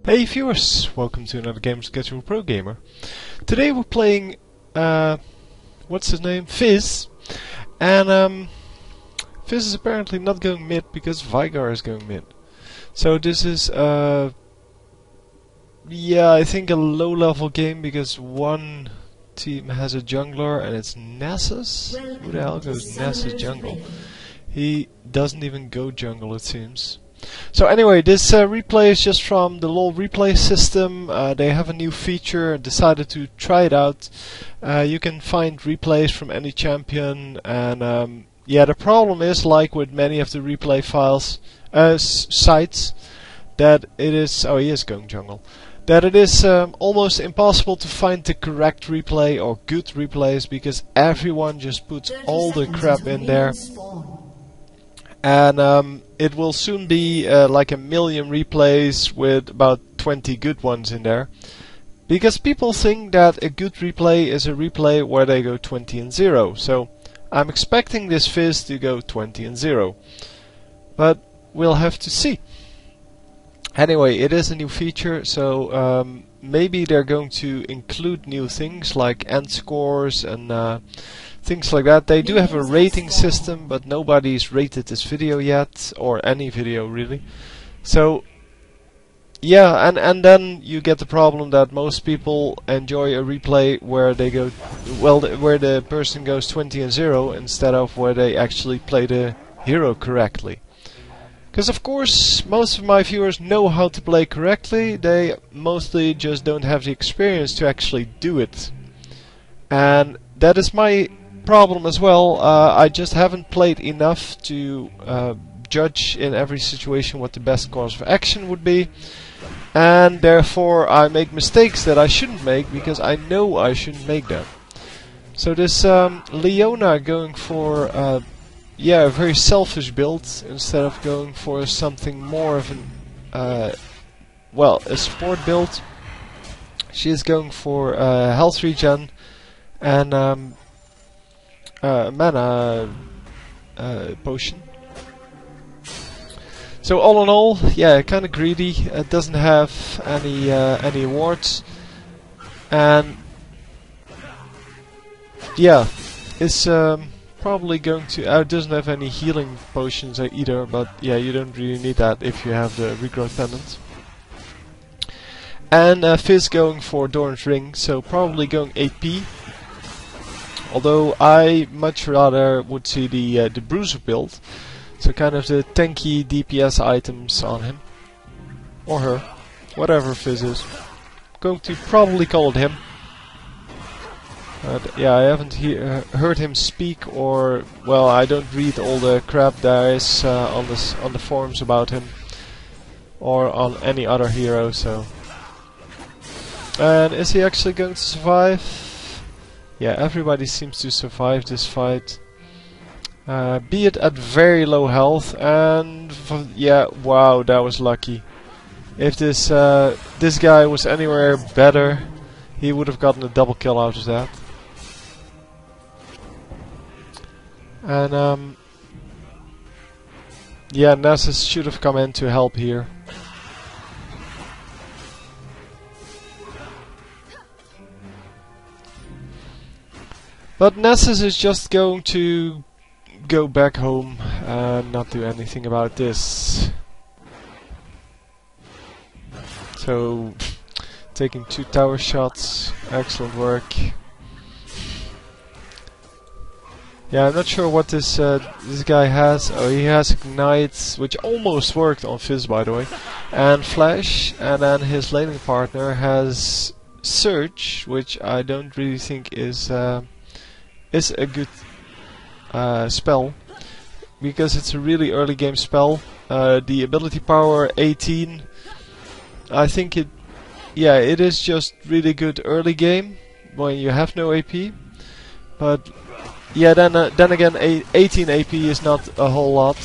Hey viewers, welcome to another Game Schedule Pro Gamer. Today we're playing, what's his name? Fizz. And Fizz is apparently not going mid because Vigar is going mid. So this is, yeah, I think a low level game because one team has a jungler and it's Nessus? Who the hell goes Nessus jungle? He doesn't even go jungle, it seems. So anyway, this replay is just from the LoL replay system. They have a new feature, decided to try it out. You can find replays from any champion, and yeah, the problem is, like with many of the replay files, sites, that it is, oh, he is going jungle, that it is almost impossible to find the correct replay or good replays because everyone just puts all the crap in there. And it will soon be like 1 million replays with about 20 good ones in there. Because people think that a good replay is a replay where they go 20-0. So I'm expecting this Fizz to go 20-0. But we'll have to see. Anyway, it is a new feature, so maybe they're going to include new things like end scores and things like that. They do have a rating system, but nobody's rated this video yet, or any video really. So yeah, and then you get the problem that most people enjoy a replay where they go, well, where the person goes 20-0 instead of where they actually play the hero correctly. Because of course most of my viewers know how to play correctly, they mostly just don't have the experience to actually do it. And that is my problem as well. I just haven't played enough to judge in every situation what the best course of action would be, and therefore I make mistakes that I shouldn't make because I know I shouldn't make them. So this Leona going for yeah, a very selfish build instead of going for something more of an well, a support build. She is going for health regen and mana potion. So all in all, yeah, kind of greedy. It doesn't have any awards, and yeah, it's probably going to. It doesn't have any healing potions either, but yeah, you don't really need that if you have the regrowth pendant. And Fizz going for Doran's ring, so probably going AP. Although I much rather would see the bruiser build, so kind of the tanky DPS items on him or her, whatever Fizz is. Going to probably call it him. Yeah, I haven't heard him speak, or well, I don't read all the crap there is on the forums about him or on any other hero. So, and is he actually going to survive? Yeah, everybody seems to survive this fight, be it at very low health, and yeah, wow, that was lucky. If this this guy was anywhere better, he would have gotten a double kill out of that. And yeah, Nessus should have come in to help here. But Nessus is just going to go back home and not do anything about this. So, taking 2 tower shots, excellent work. Yeah, I'm not sure what this this guy has. Oh, he has Ignite, which almost worked on Fizz, by the way, and Flash, and then his laning partner has Surge, which I don't really think is a good spell, because it's a really early game spell. The ability power 18, I think it, yeah, it is just really good early game when you have no AP. But yeah, then again, 18 AP is not a whole lot,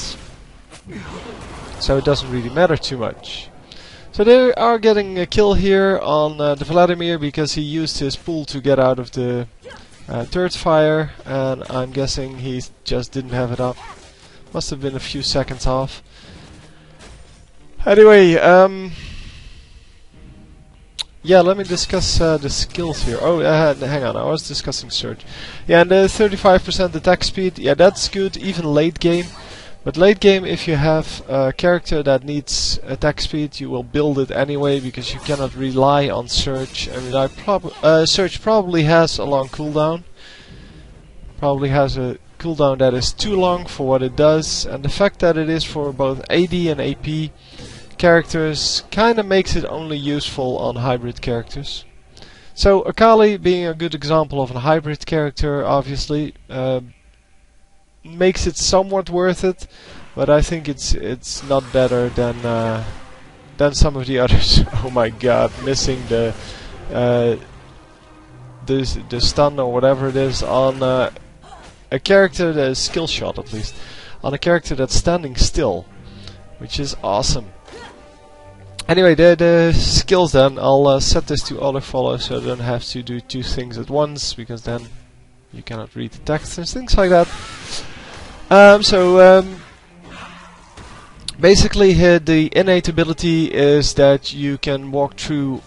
so it doesn't really matter too much. So they are getting a kill here on the Vladimir because he used his pool to get out of the turret fire, and I'm guessing he just didn't have it up. Must have been a few seconds off. Anyway, yeah, let me discuss the skills here. Oh, hang on, I was discussing Surge. Yeah, and the 35% attack speed, yeah, that's good, even late game. But late game, if you have a character that needs attack speed, you will build it anyway, because you cannot rely on Surge. I mean, Surge probably has a long cooldown. Probably has a cooldown that is too long for what it does, and the fact that it is for both AD and AP characters kinda makes it only useful on hybrid characters. So Akali being a good example of a hybrid character, obviously, makes it somewhat worth it, but I think it's not better than some of the others. Oh my god, missing the stun or whatever it is on a character that is skill shot, at least on a character that's standing still, which is awesome. Anyway, the skills then, I'll set this to auto-follow so I don't have to do two things at once, because then you cannot read the text and things like that. Basically here the innate ability is that you can walk through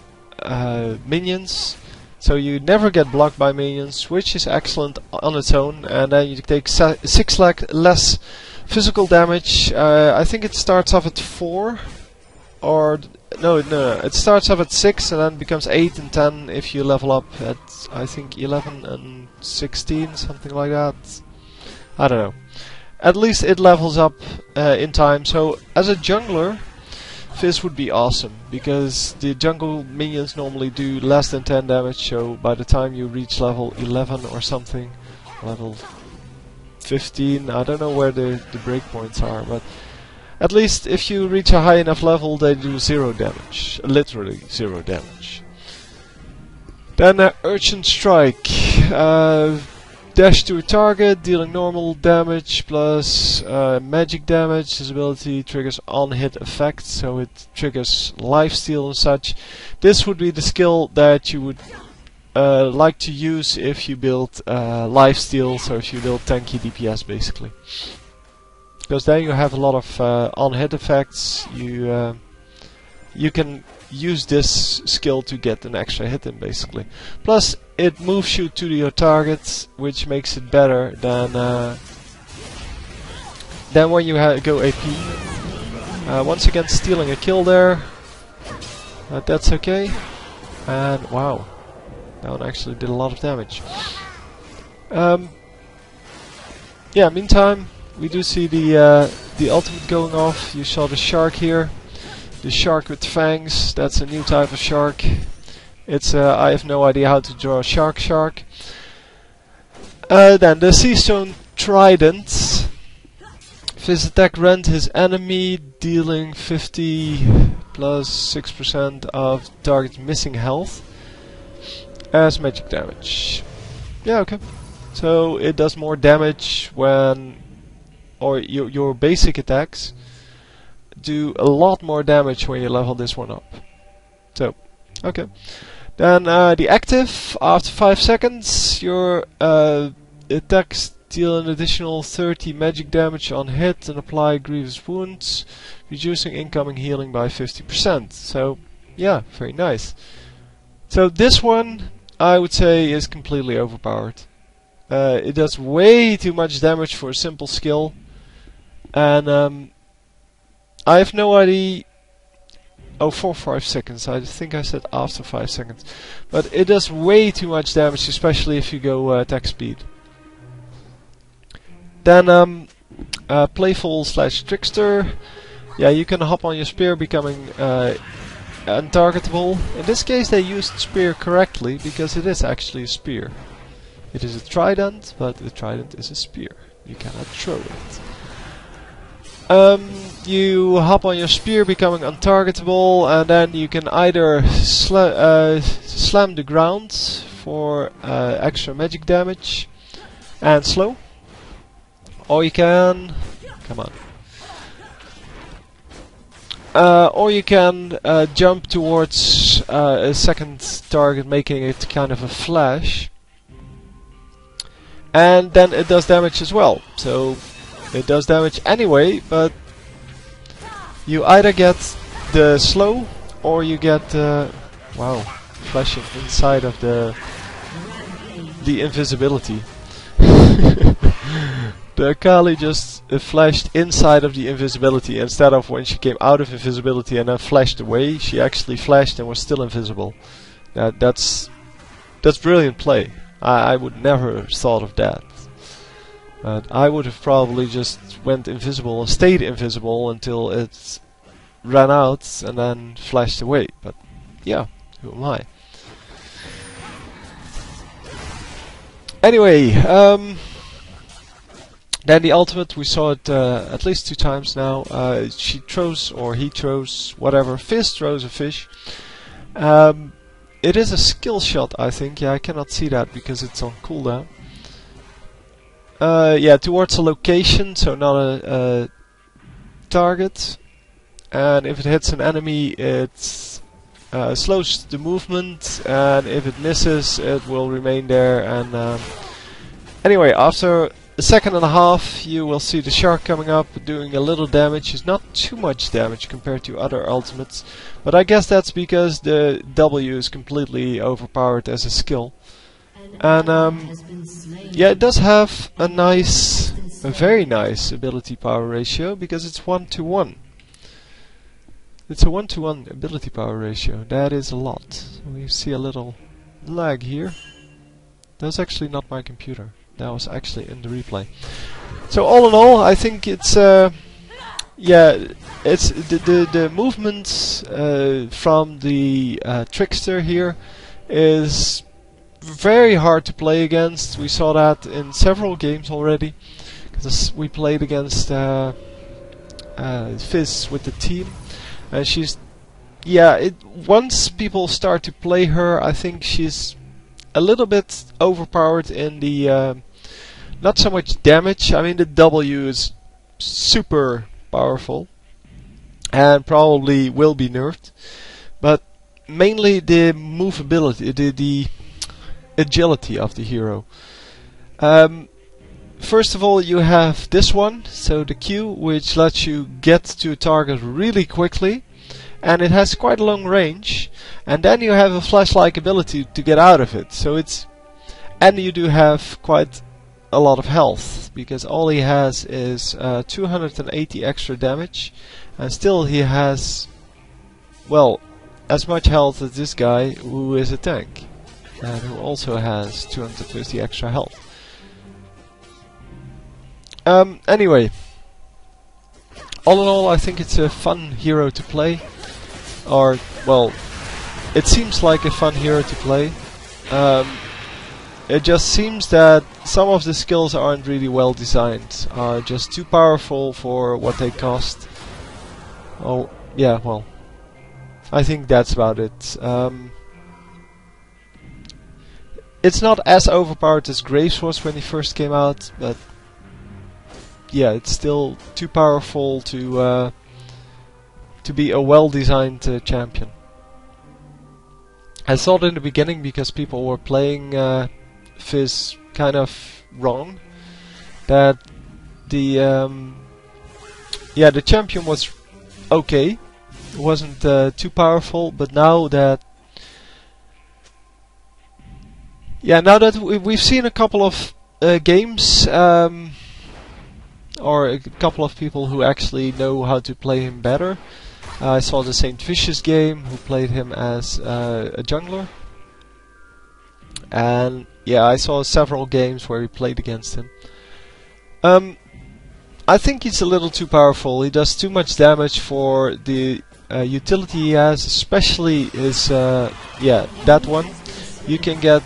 minions, so you never get blocked by minions, which is excellent on its own, and then you take 6 less physical damage. I think it starts off at 4. Or no, it starts off at 6 and then becomes 8 and 10 if you level up at, I think, 11 and 16, something like that. I don't know. At least it levels up in time. So as a jungler, Fizz would be awesome, because the jungle minions normally do less than 10 damage. So by the time you reach level 11 or something, level 15, I don't know where the breakpoints are, but at least if you reach a high enough level, they do 0 damage. Literally 0 damage. Then Urgent Strike. Dash to a target, dealing normal damage plus magic damage. This ability triggers on-hit effect, so it triggers lifesteal and such. This would be the skill that you would like to use if you build lifesteal, so if you build tanky DPS basically. Because then you have a lot of on-hit effects. You can use this skill to get an extra hit in basically. Plus it moves you to your target, which makes it better than when you go AP. Once again stealing a kill there, but that's okay. And wow, that one actually did a lot of damage. Yeah, meantime, we do see the ultimate going off. You saw the shark here. The shark with fangs, that's a new type of shark. It's I have no idea how to draw a shark. Then the Sea Stone Trident. Fizz attack rend his enemy, dealing 50 plus 6% of target's missing health as magic damage. Yeah, okay. So it does more damage when, or your basic attacks do a lot more damage when you level this one up. So, okay. Then the active, after 5 seconds, your attacks deal an additional 30 magic damage on hit and apply grievous wounds, reducing incoming healing by 50%. So, yeah, very nice. So this one, I would say, is completely overpowered. It does way too much damage for a simple skill, and I have no idea. Oh, for 5 seconds. I think I said after 5 seconds. But it does way too much damage, especially if you go attack speed. Then playful / trickster. Yeah, you can hop on your spear, becoming untargetable. In this case, they used spear correctly because it is actually a spear. It is a trident, but the trident is a spear. You cannot throw it. You hop on your spear, becoming untargetable, and then you can either slam the ground for extra magic damage and slow, or you can, come on, or you can jump towards a second target, making it kind of a flash, and then it does damage as well. So it does damage anyway, but you either get the slow or you get wow, flashing inside of the invisibility. The Akali just flashed inside of the invisibility instead of when she came out of invisibility and then flashed away. She actually flashed and was still invisible. That's brilliant play. I would never have thought of that. I would have probably just went invisible and stayed invisible until it ran out and then flashed away. But yeah, who am I? Anyway, then the ultimate, we saw it at least 2 times now. She throws, or he throws, whatever. Fizz throws a fish. It is a skill shot, I think. Yeah, I cannot see that because it's on cooldown. Yeah, towards a location, so not a target. And if it hits an enemy, it slows the movement, and if it misses, it will remain there. And anyway, after a second and a half, you will see the shark coming up, doing a little damage. It's not too much damage compared to other ultimates, but I guess that's because the W is completely overpowered as a skill. And yeah, it does have a very nice ability power ratio because it's 1-to-1. It's a 1-to-1 ability power ratio. That is a lot. We see a little lag here. That's actually not my computer. That was actually in the replay. So all in all, I think it's yeah, it's the movements from the trickster here is very hard to play against. We saw that in several games already, because we played against Fizz with the team, and she's, yeah, once people start to play her, I think she's a little bit overpowered in the not so much damage. I mean, the W is super powerful and probably will be nerfed, but mainly the movability, the agility of the hero. First of all, you have this one, so the Q, which lets you get to a target really quickly, and it has quite a long range. And then you have a flash-like ability to get out of it. So it's, and you do have quite a lot of health, because all he has is 280 extra damage, and still he has, well, as much health as this guy who is a tank, and who also has 250 extra health. Anyway, all in all, I think it's a fun hero to play, or, well, it seems like a fun hero to play. It just seems that some of the skills aren't really well designed, are just too powerful for what they cost. Oh, yeah, well, I think that's about it. It's not as overpowered as Graves was when he first came out, but yeah, it's still too powerful to be a well-designed champion. I thought in the beginning, because people were playing Fizz kind of wrong, that the yeah, the champion was okay, it wasn't too powerful, but now that we've seen a couple of games, or a couple of people who actually know how to play him better. I saw the Saint Vicious game, who played him as a jungler, and yeah, I saw several games where he played against him. I think he's a little too powerful. He does too much damage for the utility he has, especially his yeah, that one. You can get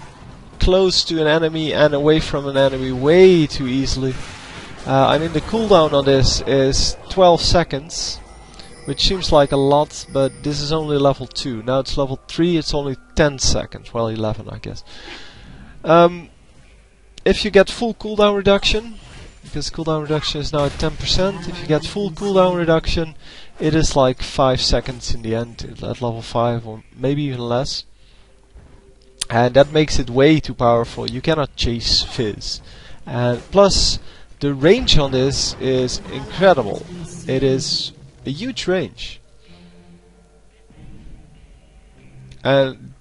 close to an enemy and away from an enemy way too easily. I mean, the cooldown on this is 12 seconds, which seems like a lot, but this is only level 2. Now it's level 3, it's only 10 seconds. Well, 11, I guess. If you get full cooldown reduction, because cooldown reduction is now at 10%, if you get full cooldown reduction, it is like 5 seconds in the end at level 5, or maybe even less. And that makes it way too powerful. You cannot chase Fizz. And plus, the range on this is incredible. It is a huge range. And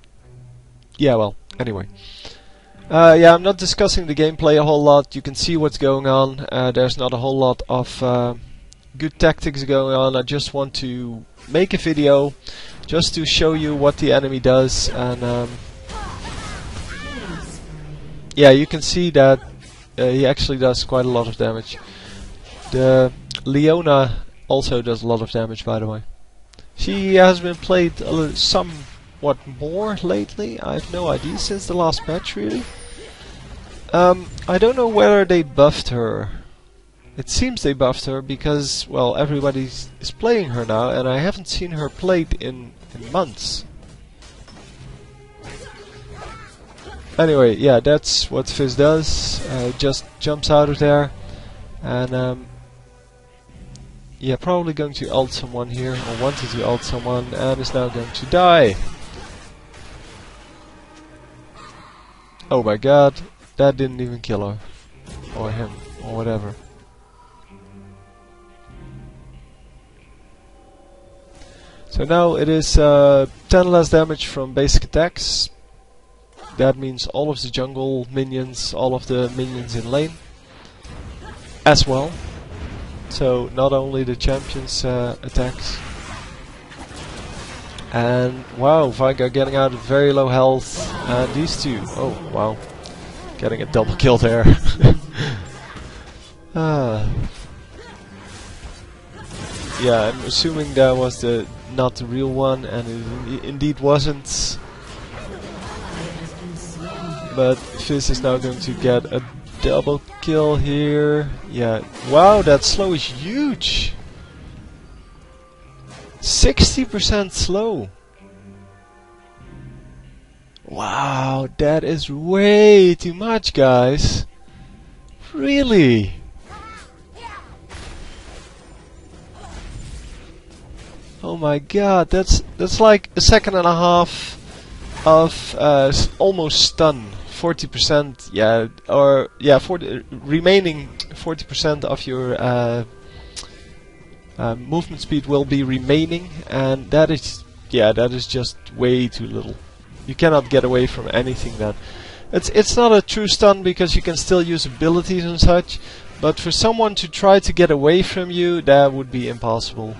yeah, well, anyway. Yeah, I'm not discussing the gameplay a whole lot. You can see what's going on. There's not a whole lot of good tactics going on. I just want to make a video just to show you what the enemy does, and yeah, you can see that he actually does quite a lot of damage. The Leona also does a lot of damage, by the way. She has been played somewhat more lately. I have no idea, since the last patch, really. I don't know whether they buffed her. It seems they buffed her because, well, everybody is playing her now, and I haven't seen her played in months. Anyway, yeah, that's what Fizz does. Just jumps out of there, and yeah, probably going to ult someone here, or wanted to ult someone, and is now going to die. Oh my god, that didn't even kill her. Or him, or whatever. So now it is 10 less damage from basic attacks. That means all of the jungle minions, all of the minions in lane as well. So not only the champions attacks. And wow, Viga getting out of very low health, and these two, oh wow, getting a double kill there. Yeah, I'm assuming that was not the real one, and it indeed wasn't. But Fizz is now going to get a double kill here. Yeah, wow, that slow is huge. 60% slow. Wow, that is way too much, guys. Really? Oh my god, that's like a second and a half of almost stun. 40%, yeah, or yeah, remaining 40% of your movement speed will be remaining, and that is, yeah, that is just way too little. You cannot get away from anything then. It's not a true stun because you can still use abilities and such, but for someone to try to get away from you, that would be impossible.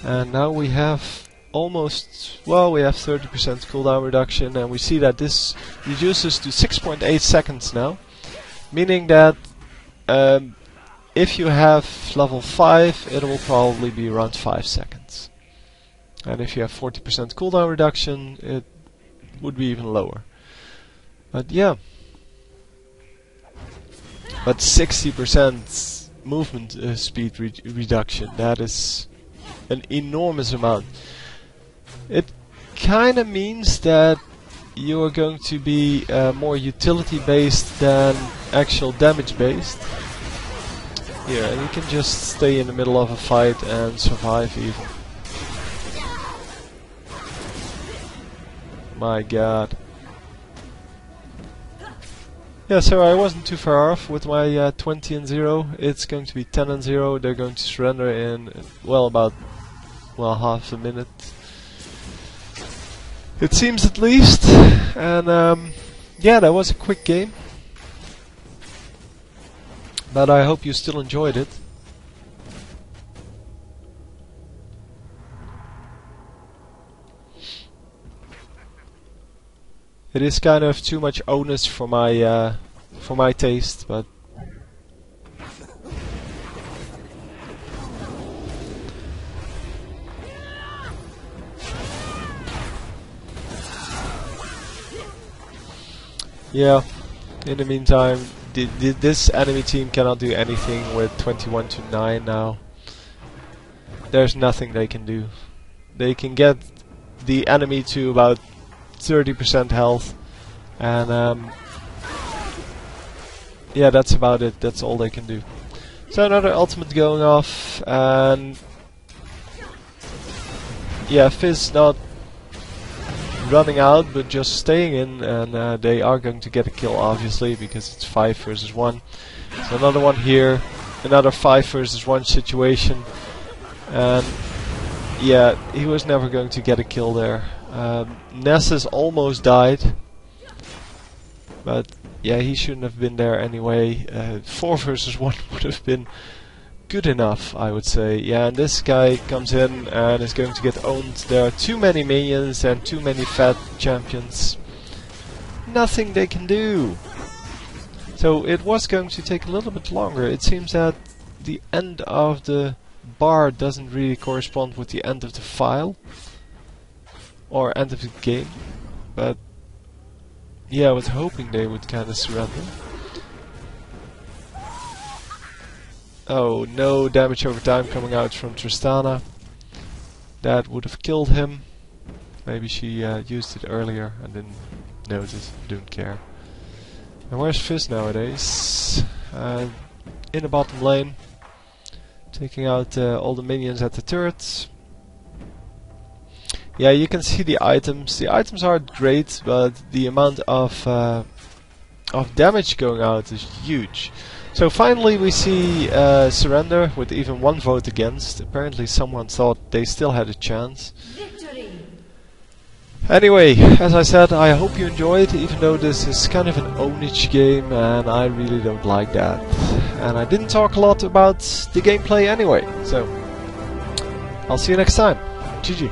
And now we have almost, well, we have 30% cooldown reduction, and we see that this reduces to 6.8 seconds now, meaning that if you have level 5, it will probably be around 5 seconds. And if you have 40% cooldown reduction, it would be even lower. But yeah. But 60% movement speed reduction, that is an enormous amount. It kinda means that you're going to be more utility based than actual damage based. Yeah, and you can just stay in the middle of a fight and survive even. My god. Yeah, so I wasn't too far off with my 20 and 0. It's going to be 10 and 0. They're going to surrender in, well, about, well, half a minute. It seems, at least. And yeah, that was a quick game. But I hope you still enjoyed it. It is kind of too much onus for my taste, but yeah. In the meantime, this enemy team cannot do anything with 21-9 now. There's nothing they can do. They can get the enemy to about 30% health, and yeah, that's about it. That's all they can do. So another ultimate going off, and yeah, Fizz not running out, but just staying in, and they are going to get a kill, obviously, because it's 5 versus 1. So another one here, another 5 versus 1 situation, and yeah, he was never going to get a kill there. Nessus almost died, but yeah, he shouldn't have been there anyway. 4 versus 1 would have been good enough, I would say. Yeah, and this guy comes in and is going to get owned. There are too many minions and too many fat champions. Nothing they can do. So it was going to take a little bit longer. It seems that the end of the bar doesn't really correspond with the end of the file or end of the game, but yeah, I was hoping they would kind of surrender. Oh, no damage over time coming out from Tristana. That would have killed him. Maybe she used it earlier and didn't notice, didn't care. And where's Fizz nowadays? In the bottom lane, taking out all the minions at the turrets. Yeah, you can see the items. The items are great, but the amount of damage going out is huge. So finally we see surrender with even 1 vote against. Apparently someone thought they still had a chance. Victory. Anyway, as I said, I hope you enjoyed, even though this is kind of an ownage game and I really don't like that. And I didn't talk a lot about the gameplay anyway, so I'll see you next time. GG.